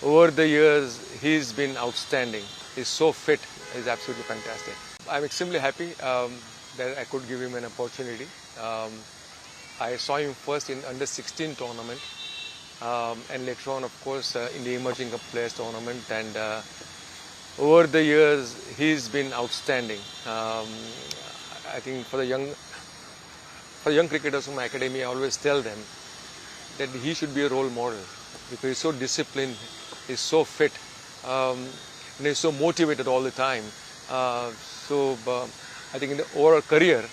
Over the years, he's been outstanding. He's so fit. He's absolutely fantastic. I'm extremely happy that I could give him an opportunity. I saw him first in under 16 tournament and later on, of course, in the Emerging Players tournament. And over the years, he's been outstanding. I think for the young cricketers from my academy, I always tell them that he should be a role model because he's so disciplined, he's so fit, and he's so motivated all the time. I think in the overall career,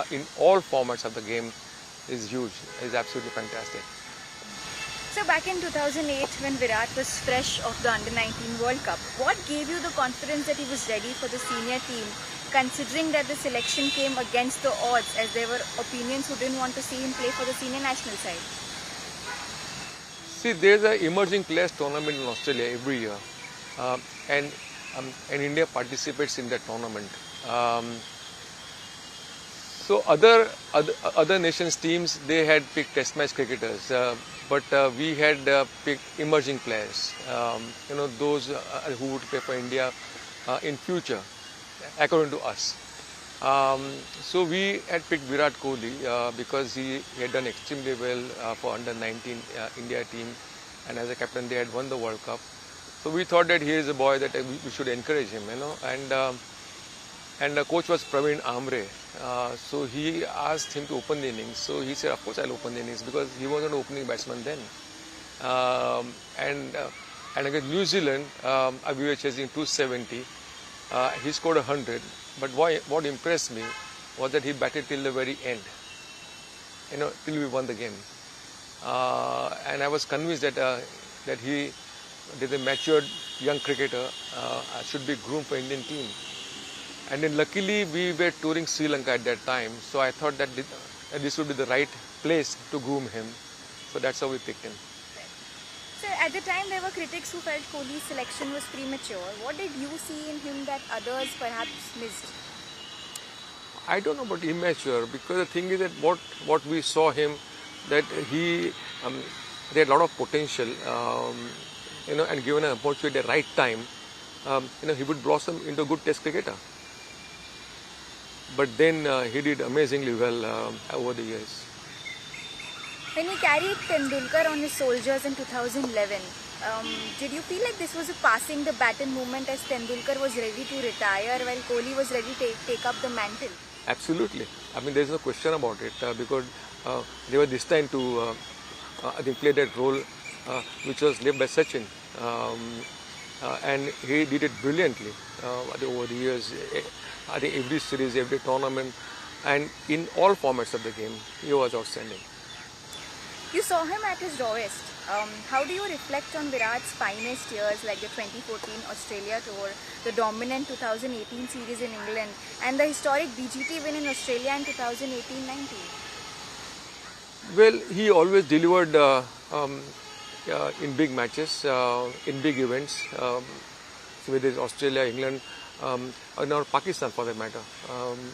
in all formats of the game, is huge. Is absolutely fantastic. So back in 2008, when Virat was fresh off the Under-19 World Cup, what gave you the confidence that he was ready for the senior team, considering that the selection came against the odds, as there were opinions who didn't want to see him play for the senior national side? See, there's an Emerging Players tournament in Australia every year, and India participates in that tournament. So other nations' teams, they had picked Test match cricketers, but we had picked emerging players. Those who would play for India in future, according to us. So we had picked Virat Kohli because he had done extremely well for Under-19 India team, and as a captain they had won the World Cup. So we thought that he is a boy that we should encourage him, and the coach was Praveen Amre. So he asked him to open the innings. So he said, of course I'll open the innings, because he wasn't an opening batsman then. And against New Zealand, we were chasing 270. He scored 100. But what impressed me was that he batted till the very end, till we won the game. And I was convinced that he is a matured young cricketer, should be groomed for Indian team. And then luckily we were touring Sri Lanka at that time, so I thought that this would be the right place to groom him. So that's how we picked him. So at the time there were critics who felt Kohli's selection was premature. What did you see in him that others perhaps missed? I don't know about immature, because the thing is that what we saw him, that he had a lot of potential, and given an opportunity at the right time, he would blossom into a good Test cricketer. But then he did amazingly well over the years. When he carried Tendulkar on his shoulders in 2011, did you feel like this was a passing the baton movement, as Tendulkar was ready to retire while Kohli was ready to take up the mantle? Absolutely. I mean, there's no question about it, because they were destined to, I think, play that role which was left by Sachin. And he did it brilliantly over the years. I think every series, every tournament, and in all formats of the game, he was outstanding. You saw him at his rawest. How do you reflect on Virat's finest years, like the 2014 Australia tour, the dominant 2018 series in England, and the historic BGT win in Australia in 2018-19? Well, he always delivered in big matches, in big events, whether it's Australia, England, or Pakistan for that matter.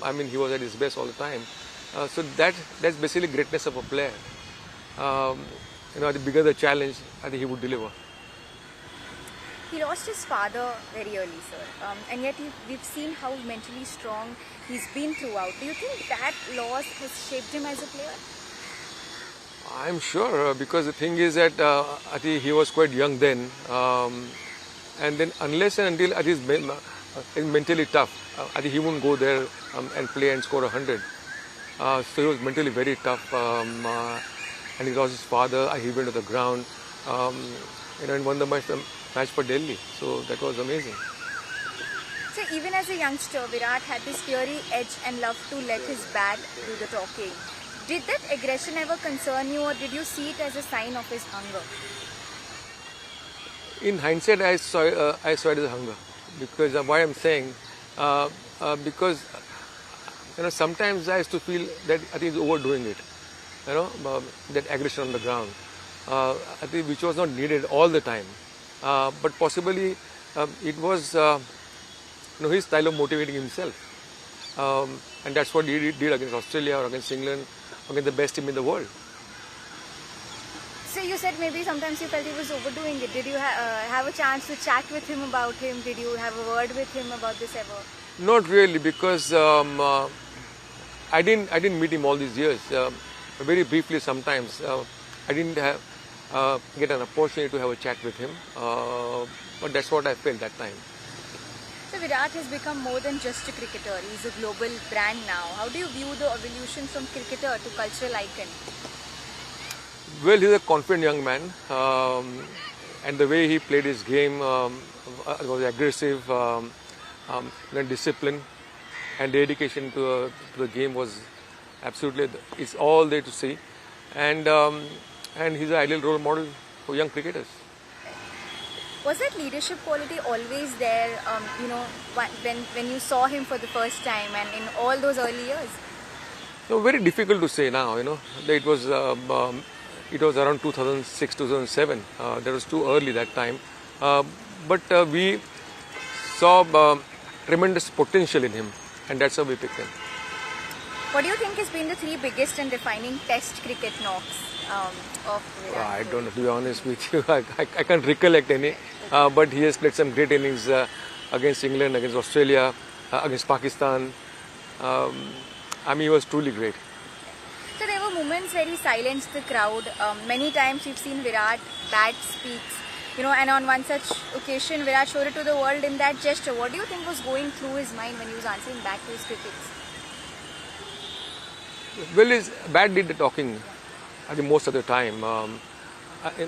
I mean, he was at his best all the time. So that's basically greatness of a player. The bigger the challenge, I think he would deliver. He lost his father very early, sir, and yet we've seen how mentally strong he's been throughout. Do you think that loss has shaped him as a player? I'm sure, because the thing is that I think he was quite young then, and then unless and until he's mentally tough, I think he wouldn't go there and play and score 100. So he was mentally very tough, and he lost his father. He went to the ground, and won the match for Delhi. So that was amazing. So even as a youngster, Virat had this fiery edge and loved to let his bat do the talking. Did that aggression ever concern you, or did you see it as a sign of his hunger? In hindsight, I saw it as a hunger, because why I'm saying, because sometimes I used to feel that I think he's overdoing it, that aggression on the ground, I think which was not needed all the time, but possibly it was his style of motivating himself, and that's what he did against Australia or against England, against the best team in the world. So you said maybe sometimes you felt he was overdoing it. Did you have a chance to chat with him about him? Did you have a word with him about this ever? Not really, because I didn't meet him all these years. Very briefly, sometimes I didn't get an opportunity to have a chat with him. But that's what I felt that time. So Virat has become more than just a cricketer. He's a global brand now. How do you view the evolution from cricketer to cultural icon? Well, he's a confident young man, and the way he played his game was aggressive, discipline, and dedication to the game was absolutely, it's all there to see, and he's an ideal role model for young cricketers. Was that leadership quality always there? When you saw him for the first time, and in all those early years? No, very difficult to say now. It was around 2006, 2007. That was too early that time. But we saw tremendous potential in him, and that's how we picked him. What do you think has been the three biggest and defining Test cricket knocks of Virat Kohli? I don't know, to be honest with you. I can't recollect any. But he has played some great innings against England, against Australia, against Pakistan. He was truly great. So there were moments where he silenced the crowd. Many times we've seen Virat bat speaks, and on one such occasion Virat showed it to the world in that gesture. What do you think was going through his mind when he was answering back to his critics? Well, his bat did the talking, I think, most of the time.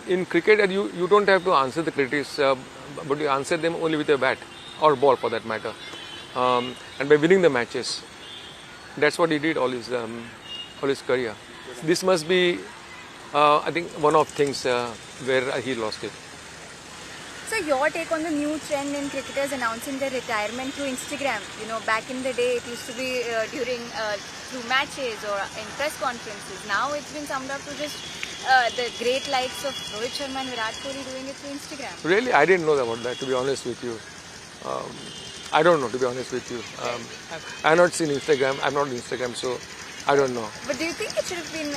In cricket, you don't have to answer the critics, but you answer them only with a bat or ball, for that matter, and by winning the matches. That's what he did all his career. This must be, I think, one of things where he lost it. So your take on the new trend in cricketers announcing their retirement through Instagram? Back in the day it used to be through matches or in press conferences. Now it's been summed up to just the great likes of Rohit Sharma and Virat Kohli doing it through Instagram. Really? I didn't know about that, to be honest with you. I don't know, to be honest with you. I've not seen Instagram. I'm not on Instagram, so I don't know. But do you think it should have been,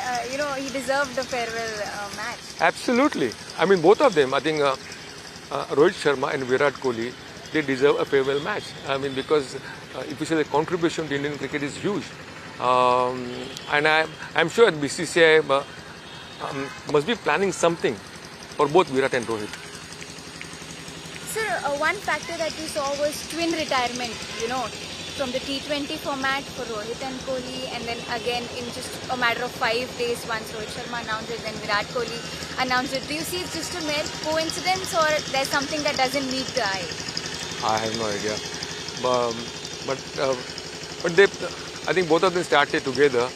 he deserved a farewell match? Absolutely. Both of them. I think Rohit Sharma and Virat Kohli, they deserve a farewell match. Because if you say the contribution to Indian cricket is huge. And I'm sure BCCI must be planning something for both Virat and Rohit. Sir, one factor that we saw was twin retirement, from the T20 format for Rohit and Kohli, and then again in just a matter of 5 days, once Rohit Sharma announced it, then Virat Kohli announced it. Do you see it's just a mere coincidence, or there's something that doesn't meet the eye? I have no idea. But they, I think both of them started together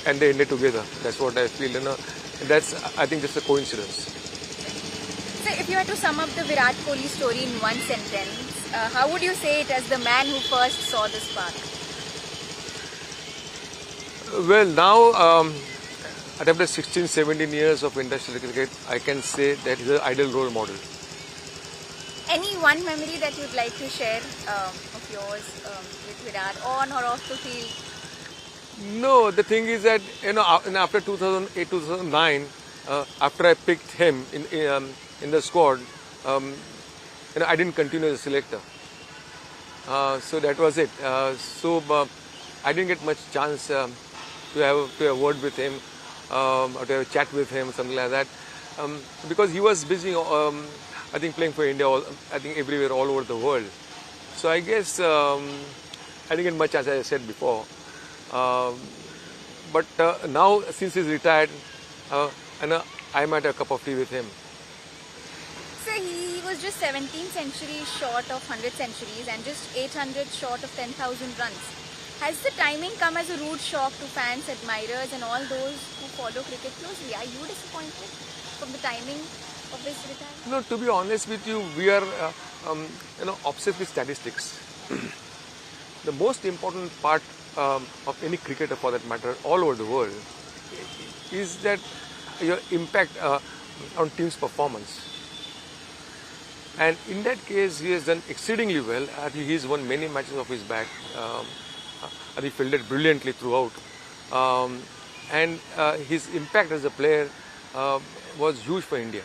and they ended together. That's what I feel. That's, I think, just a coincidence. So if you had to sum up the Virat Kohli story in one sentence, how would you say it as the man who first saw the spark? Well, now, after 16, 17 years of international cricket, I can say that he's an ideal role model. Any one memory that you'd like to share of yours with Virat, on or off the field? No, the thing is that, after 2008, 2009, after I picked him in the squad, I didn't continue as a selector. So that was it. I didn't get much chance to have a word with him, or to have a chat with him, something like that, because he was busy, I think, playing for India, I think everywhere, all over the world. So I guess I didn't get much, as I said before. But now, since he's retired, I might have a cup of tea with him. So he was just 17 centuries short of 100 centuries and just 800 short of 10,000 runs. Has the timing come as a rude shock to fans, admirers and all those who follow cricket closely? Are you disappointed from the timing of his retirement? No, to be honest with you, we are obsessed with statistics. The most important part of any cricketer, for that matter, all over the world, is that your impact on team's performance. And in that case, he has done exceedingly well. I think he's won many matches off his bat. I think he fielded brilliantly throughout. And his impact as a player was huge for India.